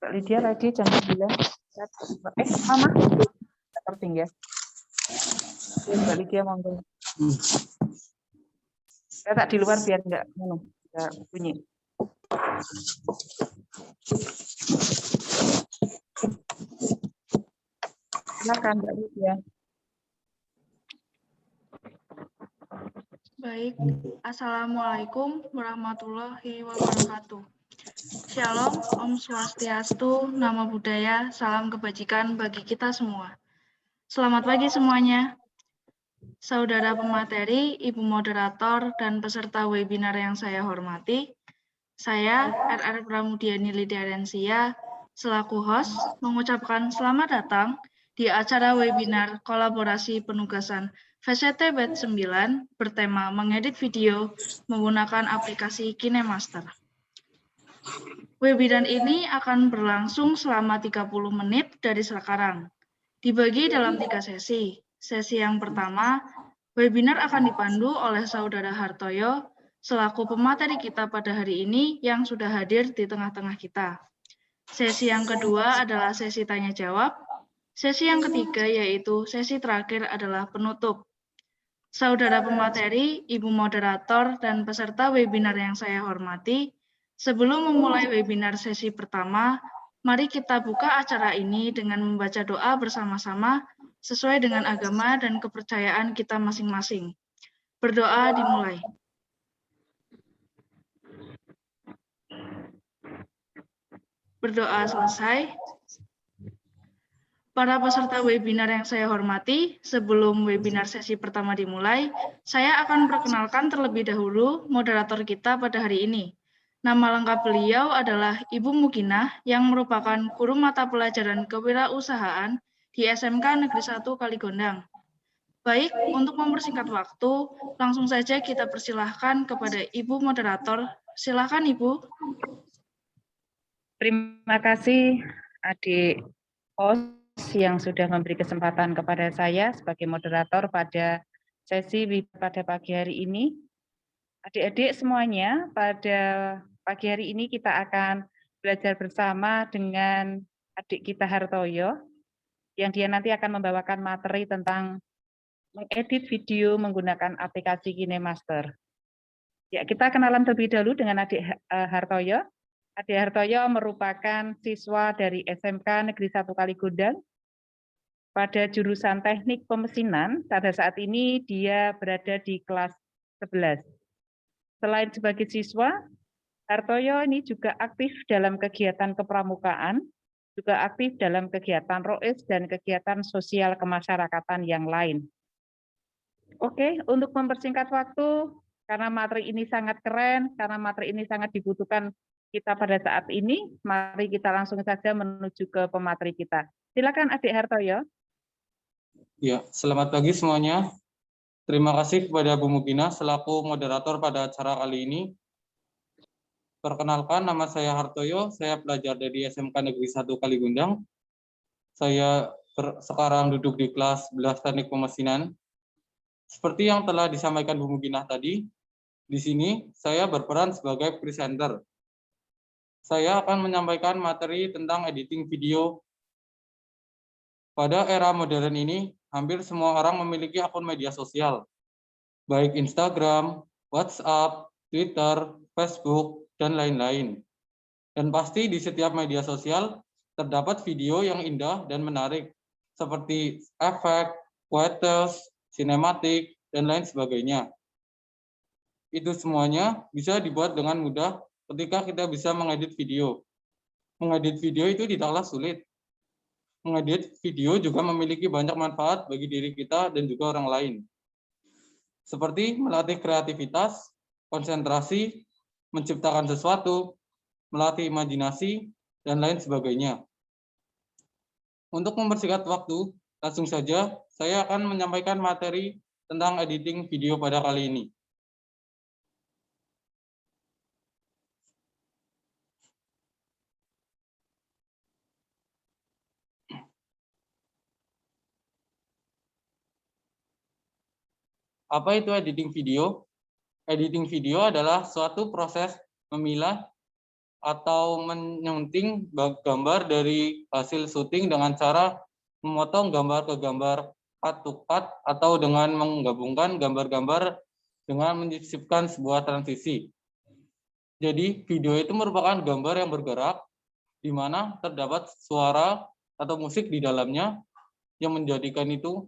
Kak Lydia tadi jam 9. Mama? Recording ya. Kak Lydia monggo. Saya tak di luar biar enggak bunyi. Silakan Kak Lydia. Baik, Assalamualaikum warahmatullahi wabarakatuh. Shalom, Om Swastiastu, Namo Buddhaya, salam kebajikan bagi kita semua. Selamat pagi semuanya. Saudara pemateri, Ibu Moderator, dan peserta webinar yang saya hormati, saya, RR Pramudiani Lydia Rensia, selaku host, mengucapkan selamat datang di acara webinar kolaborasi penugasan VCT Batch 9 bertema mengedit video menggunakan aplikasi KineMaster. Webinar ini akan berlangsung selama 30 menit dari sekarang. Dibagi dalam 3 sesi. Sesi yang pertama, webinar akan dipandu oleh Saudara Hartoyo, selaku pemateri kita pada hari ini yang sudah hadir di tengah-tengah kita. Sesi yang kedua adalah sesi tanya-jawab. Sesi yang ketiga yaitu sesi terakhir adalah penutup. Saudara pemateri, Ibu Moderator, dan peserta webinar yang saya hormati, sebelum memulai webinar sesi pertama, mari kita buka acara ini dengan membaca doa bersama-sama sesuai dengan agama dan kepercayaan kita masing-masing. Berdoa dimulai. Berdoa selesai. Para peserta webinar yang saya hormati, sebelum webinar sesi pertama dimulai, saya akan perkenalkan terlebih dahulu moderator kita pada hari ini. Nama lengkap beliau adalah Ibu Muginah, yang merupakan guru mata pelajaran kewirausahaan di SMK Negeri 1 Kaligondang. Baik, untuk mempersingkat waktu, langsung saja kita persilahkan kepada Ibu Moderator. Silakan Ibu. Terima kasih adik host yang sudah memberi kesempatan kepada saya sebagai moderator pada sesi pada pagi hari ini. Adik-adik semuanya, pada pagi hari ini kita akan belajar bersama dengan adik kita Hartoyo, yang dia nanti akan membawakan materi tentang mengedit video menggunakan aplikasi KineMaster. Ya, kita kenalan terlebih dahulu dengan adik Hartoyo. Adik Hartoyo merupakan siswa dari SMK Negeri 1 Kaligondang pada jurusan teknik pemesinan. Pada saat ini dia berada di kelas 11. Selain sebagai siswa, Hartoyo ini juga aktif dalam kegiatan kepramukaan, juga aktif dalam kegiatan ROIS dan kegiatan sosial kemasyarakatan yang lain. Oke, untuk mempersingkat waktu, karena materi ini sangat keren, karena materi ini sangat dibutuhkan kita pada saat ini, mari kita langsung saja menuju ke pemateri kita. Silakan adik Hartoyo. Ya, selamat pagi semuanya. Terima kasih kepada Bu Muginah selaku moderator pada acara kali ini. Perkenalkan, nama saya Hartoyo, saya pelajar dari SMK Negeri 1 Kaligondang. Saya sekarang duduk di kelas 11 Teknik Pemesinan. Seperti yang telah disampaikan Bu Muginah tadi, di sini saya berperan sebagai presenter. Saya akan menyampaikan materi tentang editing video. Pada era modern ini, hampir semua orang memiliki akun media sosial, baik Instagram, WhatsApp, Twitter, Facebook, dan lain-lain. Dan pasti di setiap media sosial terdapat video yang indah dan menarik, seperti efek, quotes, sinematik, dan lain sebagainya. Itu semuanya bisa dibuat dengan mudah ketika kita bisa mengedit video. Mengedit video itu tidaklah sulit. Mengedit video juga memiliki banyak manfaat bagi diri kita dan juga orang lain. Seperti melatih kreativitas, konsentrasi, menciptakan sesuatu, melatih imajinasi, dan lain sebagainya. Untuk mempersingkat waktu, langsung saja saya akan menyampaikan materi tentang editing video pada kali ini. Apa itu editing video? Editing video adalah suatu proses memilah atau menyunting gambar dari hasil syuting dengan cara memotong gambar ke gambar, cut to cut, atau dengan menggabungkan gambar-gambar dengan menyisipkan sebuah transisi. Jadi video itu merupakan gambar yang bergerak di mana terdapat suara atau musik di dalamnya yang menjadikan itu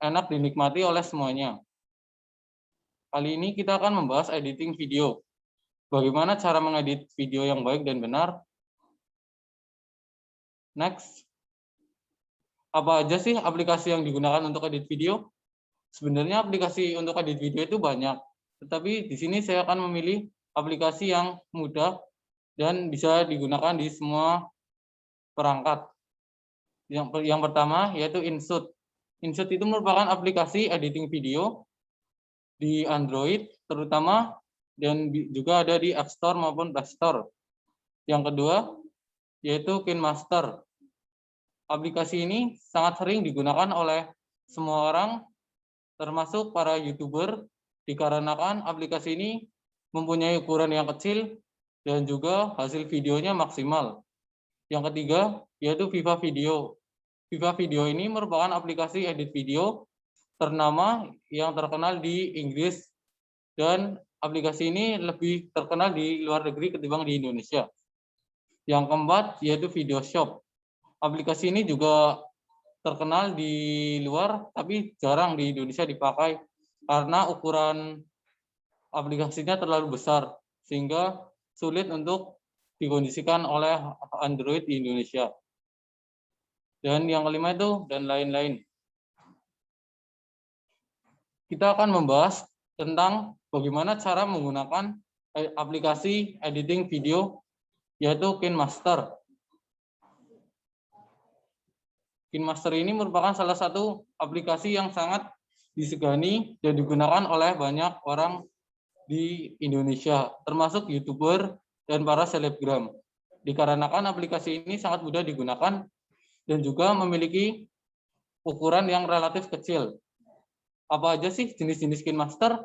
enak dinikmati oleh semuanya. Kali ini kita akan membahas editing video. Bagaimana cara mengedit video yang baik dan benar? Next. Apa aja sih aplikasi yang digunakan untuk edit video? Sebenarnya aplikasi untuk edit video itu banyak. Tetapi di sini saya akan memilih aplikasi yang mudah dan bisa digunakan di semua perangkat. Yang pertama yaitu InShoot. InShoot itu merupakan aplikasi editing video di Android terutama dan juga ada di App Store maupun Play Store. Yang kedua yaitu KineMaster. Aplikasi ini sangat sering digunakan oleh semua orang termasuk para YouTuber dikarenakan aplikasi ini mempunyai ukuran yang kecil dan juga hasil videonya maksimal. Yang ketiga yaitu Viva Video. Viva Video ini merupakan aplikasi edit video ternama yang terkenal di Inggris dan aplikasi ini lebih terkenal di luar negeri ketimbang di Indonesia. Yang keempat yaitu Video Shop. Aplikasi ini juga terkenal di luar tapi jarang di Indonesia dipakai karena ukuran aplikasinya terlalu besar sehingga sulit untuk dikondisikan oleh Android di Indonesia. Dan yang kelima itu dan lain-lain. Kita akan membahas tentang bagaimana cara menggunakan aplikasi editing video yaitu KineMaster. KineMaster ini merupakan salah satu aplikasi yang sangat disegani dan digunakan oleh banyak orang di Indonesia, termasuk YouTuber dan para selebgram. Dikarenakan aplikasi ini sangat mudah digunakan dan juga memiliki ukuran yang relatif kecil. Apa aja sih jenis-jenis KineMaster?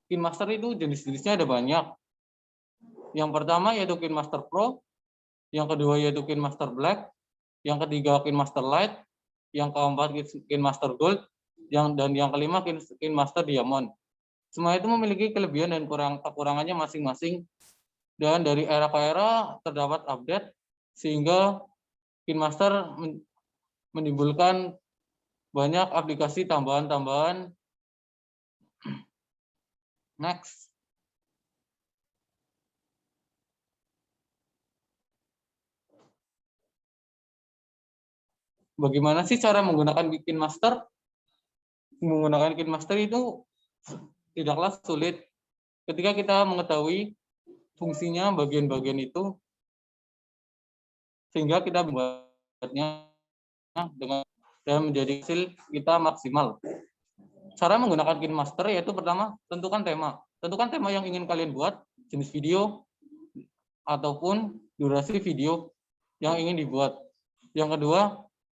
KineMaster itu jenis-jenisnya ada banyak. Yang pertama yaitu KineMaster Pro, yang kedua yaitu KineMaster Black, yang ketiga KineMaster Lite, yang keempat KineMaster Gold, dan yang kelima KineMaster Diamond. Semua itu memiliki kelebihan dan kekurangannya masing-masing, dan dari era ke era terdapat update sehingga KineMaster menimbulkan banyak aplikasi tambahan-tambahan. Next. Bagaimana sih cara menggunakan KineMaster? Menggunakan KineMaster itu tidaklah sulit ketika kita mengetahui fungsinya bagian-bagian itu sehingga kita membuatnya dengan dan menjadi hasil kita maksimal. Cara menggunakan KineMaster yaitu pertama tentukan tema. Tentukan tema yang ingin kalian buat, jenis video ataupun durasi video yang ingin dibuat. Yang kedua,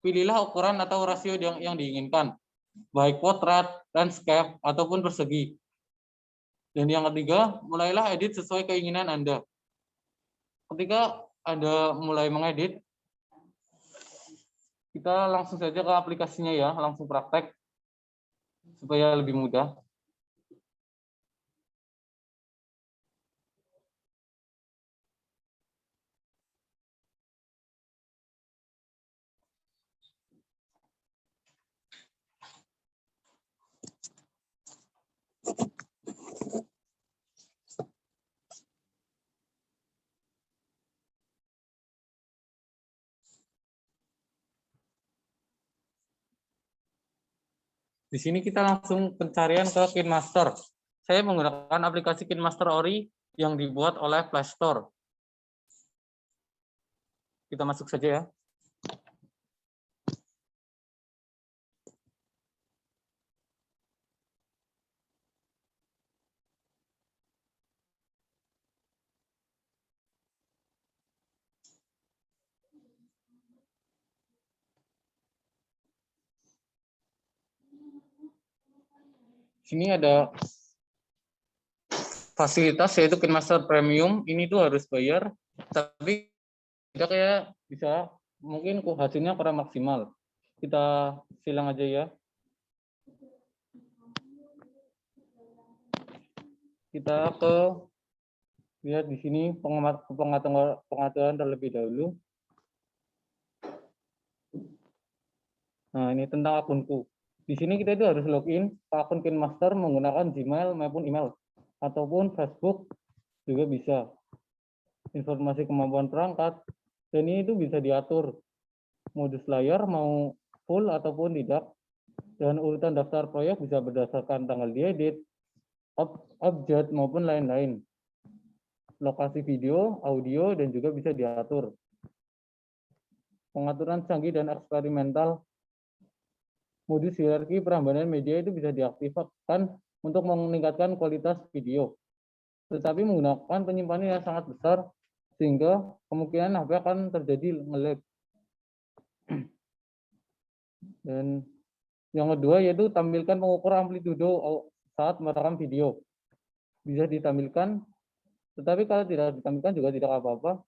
pilihlah ukuran atau rasio yang diinginkan, baik potret, landscape ataupun persegi. Dan yang ketiga, mulailah edit sesuai keinginan Anda. Ketika Anda mulai mengedit, kita langsung saja ke aplikasinya ya, langsung praktek supaya lebih mudah. Di sini kita langsung pencarian ke KineMaster. Saya menggunakan aplikasi KineMaster Ori yang dibuat oleh Play Store. Kita masuk saja ya. Sini ada fasilitas yaitu KineMaster Premium ini tuh harus bayar, tapi kita kayak bisa mungkin hasilnya kurang maksimal. Kita silang aja ya. Kita lihat di sini pengaturan terlebih dahulu. Nah, ini tentang akunku. Di sini kita itu harus login ke akun KineMaster menggunakan Gmail maupun email ataupun Facebook juga bisa. Informasi kemampuan perangkat dan ini itu bisa diatur modus layar mau full ataupun tidak, dan urutan daftar proyek bisa berdasarkan tanggal diedit, abjad maupun lain-lain. Lokasi video, audio dan juga bisa diatur. Pengaturan canggih dan eksperimental. Modus hierarki perambahan media itu bisa diaktifkan untuk meningkatkan kualitas video, tetapi menggunakan penyimpanan yang sangat besar sehingga kemungkinan HP akan terjadi nge-lag. Dan yang kedua yaitu tampilkan pengukur amplitudo saat merekam video. Bisa ditampilkan, tetapi kalau tidak ditampilkan juga tidak apa-apa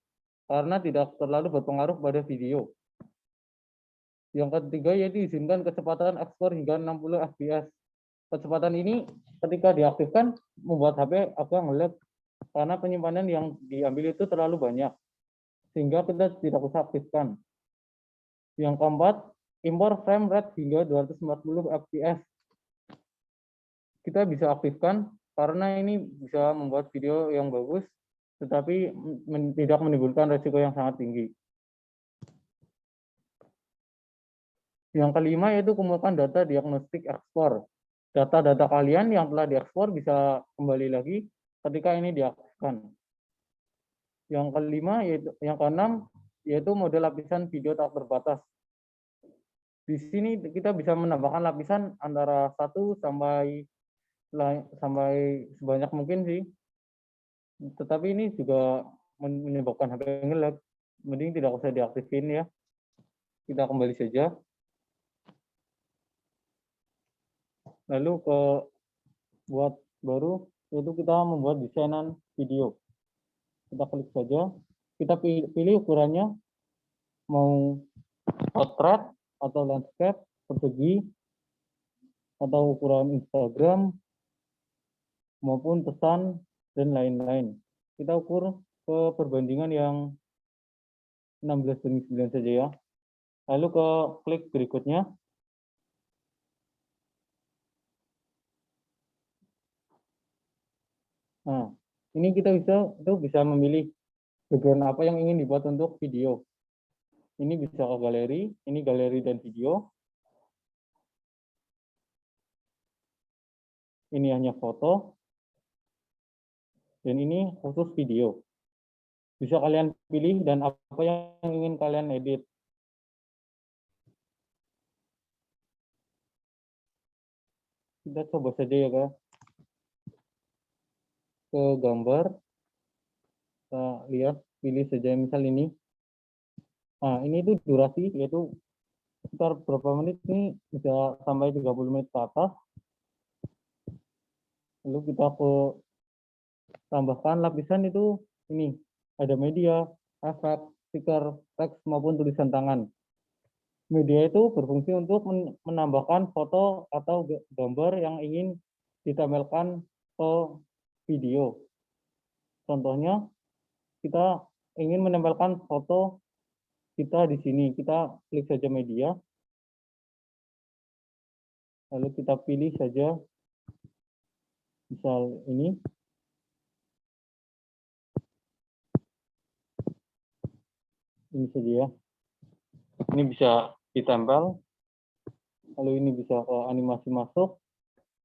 karena tidak terlalu berpengaruh pada video. Yang ketiga yaitu izinkan kecepatan ekspor hingga 60 fps. Kecepatan ini ketika diaktifkan membuat HP agak nge-lag karena penyimpanan yang diambil itu terlalu banyak, sehingga kita tidak usah aktifkan. Yang keempat, impor frame rate hingga 240 fps. Kita bisa aktifkan karena ini bisa membuat video yang bagus, tetapi tidak menimbulkan resiko yang sangat tinggi. Yang kelima yaitu kumpulkan data diagnostik ekspor. Data-data kalian yang telah diekspor bisa kembali lagi ketika ini diaktifkan. Yang kelima yaitu yang keenam yaitu mode lapisan video tak terbatas. Di sini kita bisa menambahkan lapisan antara 1 sampai sebanyak mungkin sih. Tetapi ini juga menyebabkan HP nge-lag. Mending tidak usah diaktifin ya. Kita kembali saja. Lalu buat baru yaitu kita membuat desainan video. Kita klik saja, kita pilih ukurannya mau portrait atau landscape, persegi atau ukuran Instagram maupun pesan dan lain-lain. Kita ukur ke perbandingan yang 16:9 saja ya. Lalu klik berikutnya. Nah, ini kita bisa memilih bagian apa yang ingin dibuat untuk video. Ini bisa ke galeri, ini galeri dan video. Ini hanya foto. Dan ini khusus video. Bisa kalian pilih dan apa yang ingin kalian edit. Kita coba saja ya, Kak. Ke gambar, kita lihat, pilih saja misal ini. Nah, ini itu durasi, yaitu sekitar berapa menit ini bisa sampai 30 menit ke atas. Lalu kita tambahkan lapisan itu ini, ada media, efek, stiker, teks maupun tulisan tangan. Media itu berfungsi untuk menambahkan foto atau gambar yang ingin ditempelkan ke video. Contohnya, kita ingin menempelkan foto kita di sini. Kita klik saja media. Lalu kita pilih saja, misal ini. Ini saja ya. Ini bisa ditempel. Lalu ini bisa ke animasi masuk,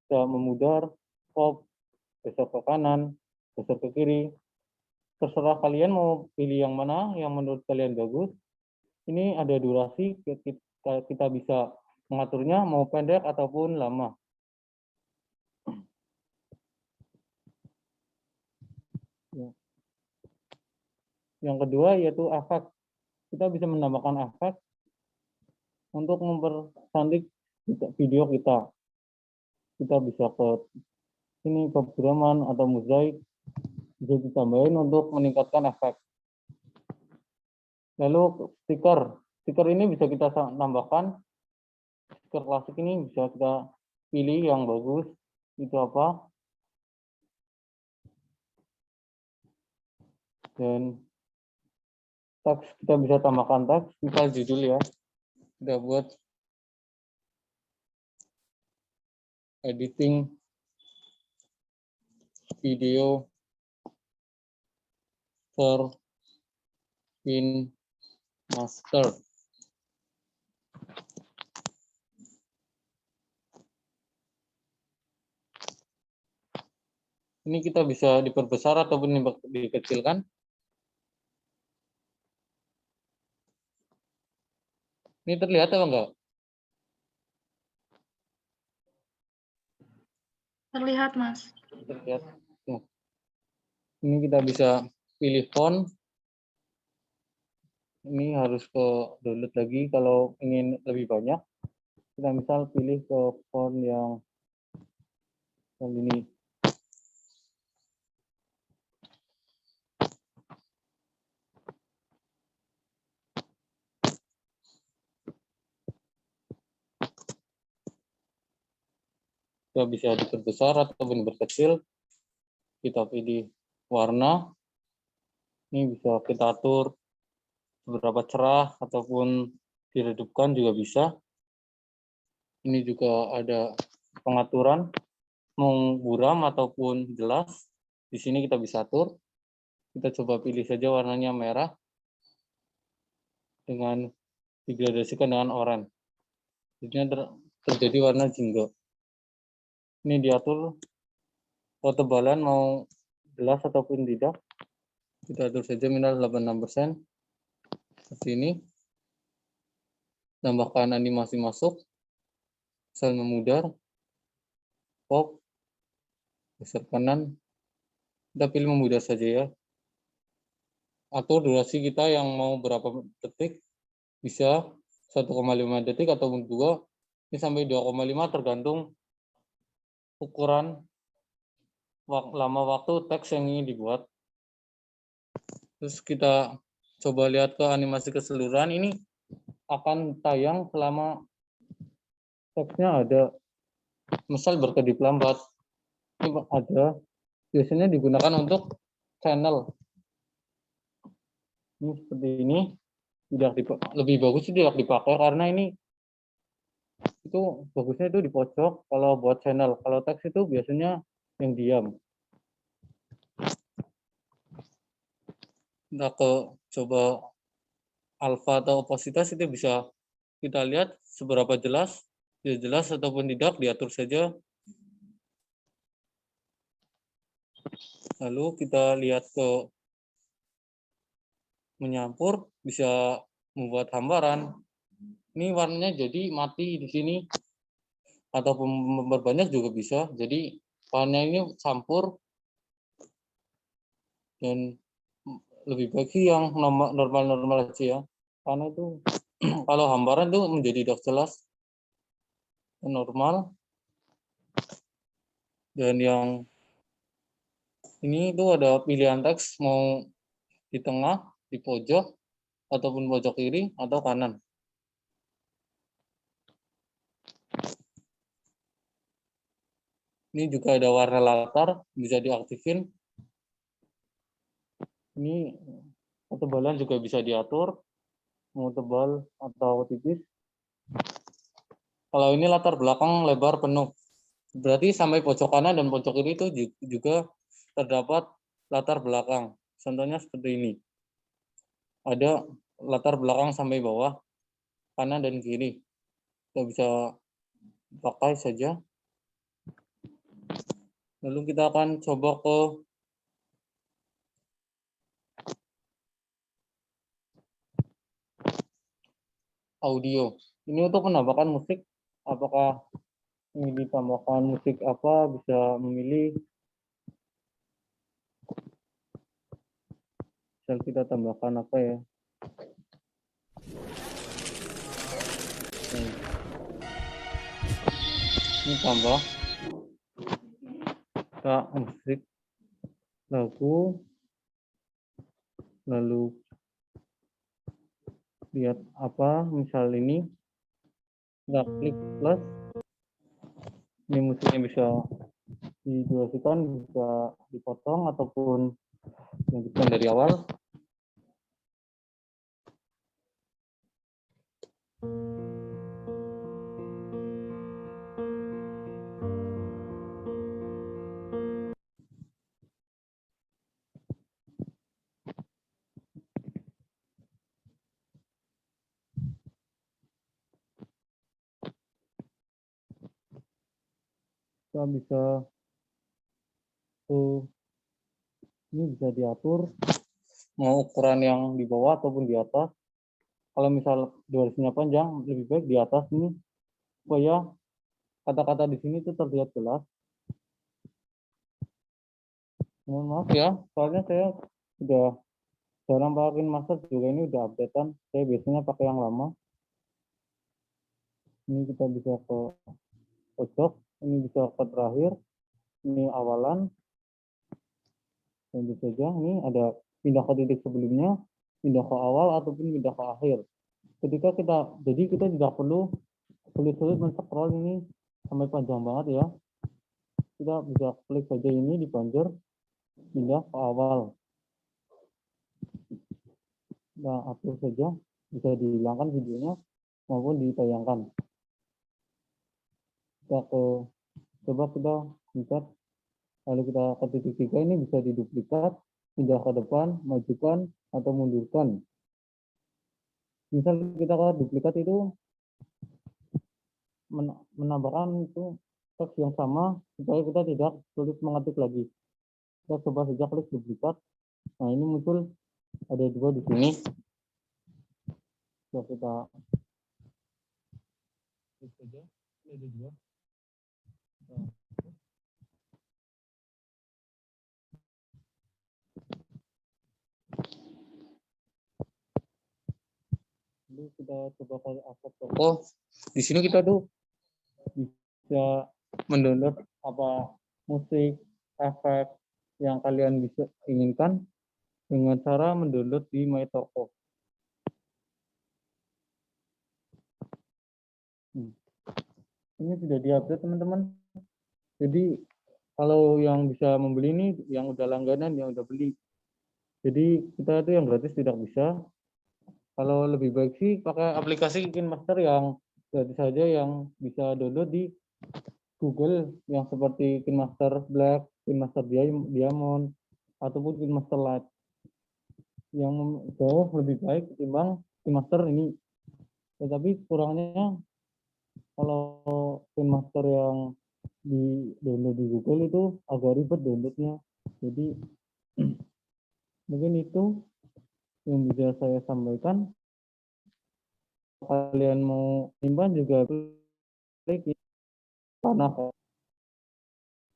bisa memudar, pop, geser ke kanan, geser ke kiri. Terserah kalian mau pilih yang mana yang menurut kalian bagus. Ini ada durasi, kita bisa mengaturnya mau pendek ataupun lama. Yang kedua yaitu efek. Kita bisa menambahkan efek untuk mempercantik video kita. Kita bisa ke sini ke pemrograman atau mozaik bisa ditambahin untuk meningkatkan efek. Lalu stiker ini bisa kita tambahkan. Stiker klasik ini bisa kita pilih yang bagus. Itu apa? Dan teks, kita bisa tambahkan teks, misal judul ya. Kita buat editing video for in master. Ini kita bisa diperbesar ataupun dikecilkan. Ini terlihat apa enggak? Terlihat, Mas. Terlihat. Nah, ini kita bisa pilih font. Ini harus ke download lagi kalau ingin lebih banyak. Kita misal pilih ke font yang ini. Kita bisa diperbesar ataupun diperkecil. Kita pilih warna. Ini bisa kita atur seberapa cerah ataupun diredupkan juga bisa. Ini juga ada pengaturan mau buram ataupun jelas. Di sini kita bisa atur. Kita coba pilih saja warnanya merah dengan digradasikan dengan oranye. Jadinya terjadi warna jingga. Ini diatur ketebalan mau jelas ataupun tidak. Kita atur saja minimal 86%. Seperti ini. Tambahkan animasi masuk. Sel memudar. Pop. Geser kanan. Kita pilih memudar saja ya. Atur durasi kita yang mau berapa detik. Bisa 1,5 detik ataupun 2. Ini sampai 2,5 tergantung ukuran lama waktu teks yang ingin dibuat. Terus kita coba lihat ke animasi keseluruhan. Ini akan tayang selama teksnya ada. Misal berkedip lambat. Ini ada. Biasanya digunakan untuk channel. Ini seperti ini. Lebih bagus tidak dipakai karena ini itu bagusnya itu di pojok kalau buat channel. Kalau teks itu biasanya yang diam. Kita coba alfa atau opasitas itu bisa kita lihat seberapa jelas, jelas ataupun tidak, diatur saja. Lalu kita lihat ke menyampur, bisa membuat hambaran. Ini warnanya jadi mati di sini ataupun memperbanyak juga bisa. Jadi warnanya ini campur dan lebih baik yang normal-normal aja ya. Karena itu kalau hambaran itu menjadi tidak jelas. Normal. Dan yang ini itu ada pilihan teks mau di tengah, di pojok, ataupun pojok kiri atau kanan. Ini juga ada warna latar, bisa diaktifin. Ini ketebalan juga bisa diatur, mau tebal atau tipis. Kalau ini latar belakang lebar penuh, berarti sampai pojok kanan dan pojok kiri itu juga terdapat latar belakang. Contohnya seperti ini. Ada latar belakang sampai bawah, kanan dan kiri. Kita bisa pakai saja. Lalu kita akan coba ke audio. Ini untuk menambahkan musik. Apakah ini ditambahkan musik apa? Bisa memilih. Misal kita tambahkan apa ya? Ini tambah. Kita musik. lalu lihat apa misal ini, kita klik plus, ini musuhnya bisa didurasikan, bisa dipotong ataupun dilanjutkan dari awal. Kita bisa ini bisa diatur mau ukuran yang di bawah ataupun di atas. Kalau misal durasinya panjang, lebih baik di atas ini supaya kata-kata di sini itu terlihat jelas. Mohon maaf ya, soalnya saya sudah jarang pakai master juga, ini udah updatean. Saya biasanya pakai yang lama. Ini kita bisa ke pojok, ini bisa ke terakhir, ini awalan. Lanjut saja, ini ada pindah ke titik sebelumnya, pindah ke awal ataupun pindah ke akhir. Jadi kita tidak perlu sulit-sulit men-scroll ini sampai panjang banget ya. Kita bisa klik saja ini di panjer, pindah ke awal. Nah, atur saja, bisa dihilangkan videonya maupun ditayangkan. Coba kita lihat, lalu kita ke titik 3 ini bisa diduplikat, pindah ke depan, majukan, atau mundurkan. Misal kita ke duplikat itu menambahkan itu teks yang sama supaya kita tidak sulit mengetik lagi. Kita coba saja klik duplikat. Nah, ini muncul ada 2 di sini. Coba kita klik saja, ini ada 2. Lalu kita coba ke akses toko. Di sini kita tuh bisa mendownload apa musik, efek yang kalian bisa inginkan dengan cara mendownload di My Toko. Ini sudah diupdate teman-teman. Jadi kalau yang bisa membeli ini yang udah langganan, yang udah beli. Jadi kita itu yang gratis tidak bisa. Kalau lebih baik sih pakai aplikasi KineMaster yang gratis saja, yang bisa download di Google yang seperti KineMaster Black, KineMaster Diamond, ataupun KineMaster Lite. Yang jauh lebih baik ketimbang KineMaster ini. Tetapi kurangnya kalau KineMaster yang di download di Google itu agak ribet downloadnya. Jadi mungkin itu yang bisa saya sampaikan. Kalian mau simpan juga klik panah.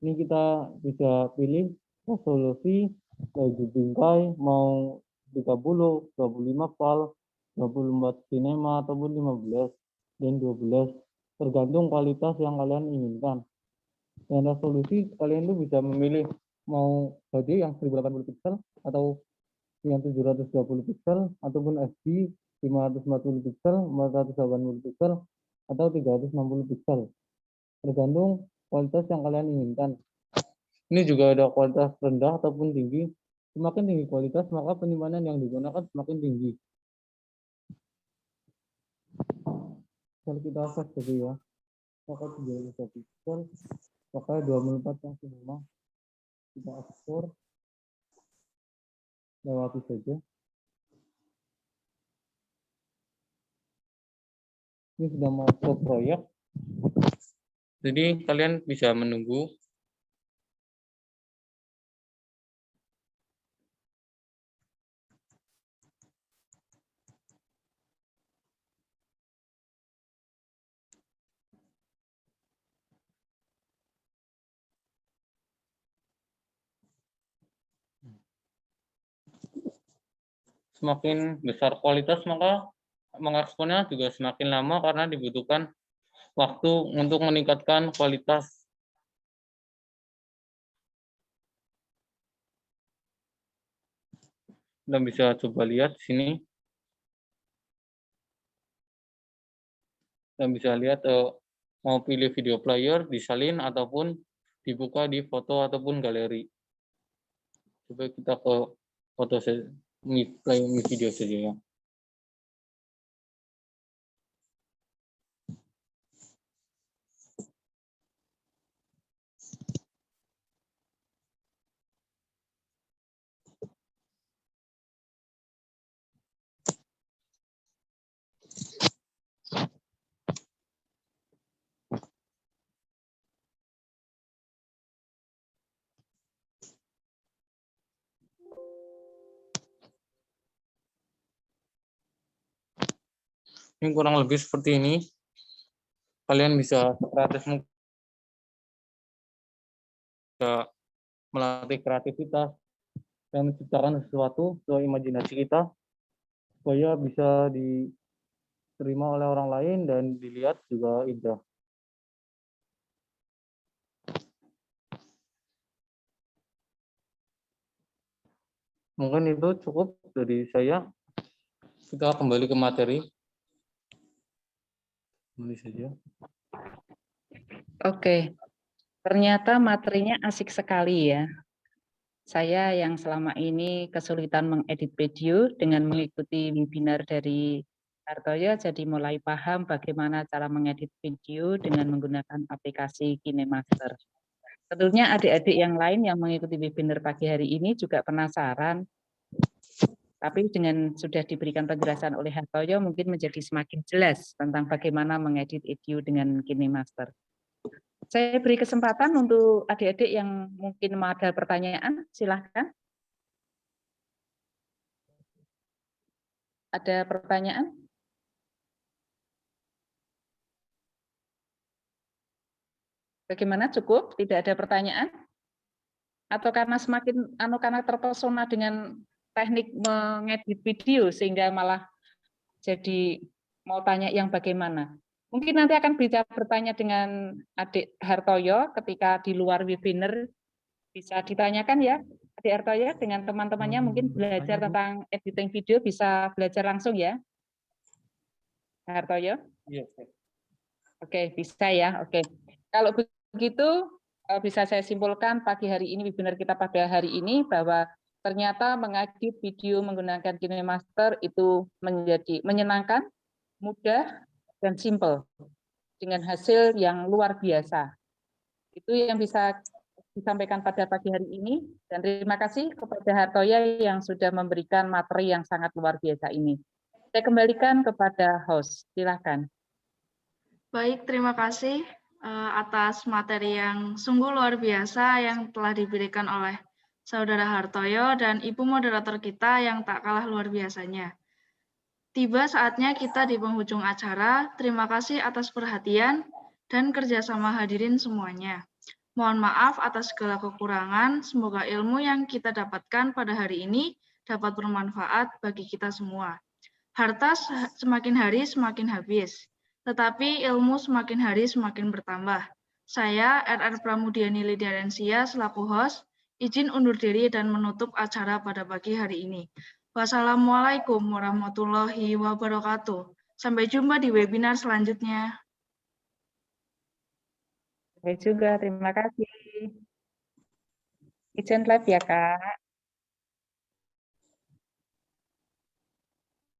Ini kita bisa pilih resolusi laju bingkai mau 30, 25 pal, 24 cinema ataupun 15 dan 12, tergantung kualitas yang kalian inginkan. Dan resolusi kalian tuh bisa memilih mau HD yang 1080 pixel atau yang 720 pixel ataupun SD 540 pixel, 480 pixel atau 360 pixel. Tergantung kualitas yang kalian inginkan. Ini juga ada kualitas rendah ataupun tinggi. Semakin tinggi kualitas, maka penyimpanan yang digunakan semakin tinggi. Kalau kita akses saja ya, pakai 300 pixel, pakai 24 yang cinema, kita ekspor, lewati saja. Ini sudah mau ke proyek, jadi kalian bisa menunggu. Semakin besar kualitas, maka mengekspornya juga semakin lama karena dibutuhkan waktu untuk meningkatkan kualitas. Anda bisa coba lihat di sini. Anda bisa lihat mau pilih video player, disalin, ataupun dibuka di foto ataupun galeri. Coba kita ke foto play video saja ya. Ini kurang lebih seperti ini. Kalian bisa kreatif, melatih kreativitas dan menciptakan sesuatu sesuai imajinasi kita supaya bisa diterima oleh orang lain dan dilihat juga indah. Mungkin itu cukup dari saya. Kita kembali ke materi. Kembali saja. Oke, ternyata materinya asik sekali ya. Saya yang selama ini kesulitan mengedit video dengan mengikuti webinar dari Hartoyo, jadi mulai paham bagaimana cara mengedit video dengan menggunakan aplikasi KineMaster. Tentunya adik-adik yang lain yang mengikuti webinar pagi hari ini juga penasaran, tapi dengan sudah diberikan penjelasan oleh Hartoyo mungkin menjadi semakin jelas tentang bagaimana mengedit video dengan KineMaster. Saya beri kesempatan untuk adik-adik yang mungkin mau ada pertanyaan, silahkan. Ada pertanyaan? Bagaimana, cukup? Tidak ada pertanyaan? Atau karena karena terpesona dengan teknik mengedit video sehingga malah jadi mau tanya yang bagaimana? Mungkin nanti akan bisa bertanya dengan adik Hartoyo ketika di luar webinar, bisa ditanyakan ya adik Hartoyo dengan teman-temannya, mungkin belajar tentang editing video bisa belajar langsung ya Hartoyo? Iya. Oke, bisa ya. Oke, kalau begitu bisa saya simpulkan pagi hari ini webinar kita pada hari ini bahwa ternyata mengedit video menggunakan KineMaster itu menjadi menyenangkan, mudah, dan simple dengan hasil yang luar biasa. Itu yang bisa disampaikan pada pagi hari ini, dan terima kasih kepada Hartoyo yang sudah memberikan materi yang sangat luar biasa ini. Saya kembalikan kepada host, silakan. Baik, terima kasih atas materi yang sungguh luar biasa yang telah diberikan oleh Saudara Hartoyo dan Ibu moderator kita yang tak kalah luar biasanya. Tiba saatnya kita di penghujung acara. Terima kasih atas perhatian dan kerjasama hadirin semuanya. Mohon maaf atas segala kekurangan. Semoga ilmu yang kita dapatkan pada hari ini dapat bermanfaat bagi kita semua. Harta semakin hari semakin habis, tetapi ilmu semakin hari semakin bertambah. Saya, RR Pramudiani Lydia Rensia, selaku host, izin undur diri dan menutup acara pada pagi hari ini. Wassalamualaikum warahmatullahi wabarakatuh. Sampai jumpa di webinar selanjutnya. Sampai juga, terima kasih. Izin live ya, Kak.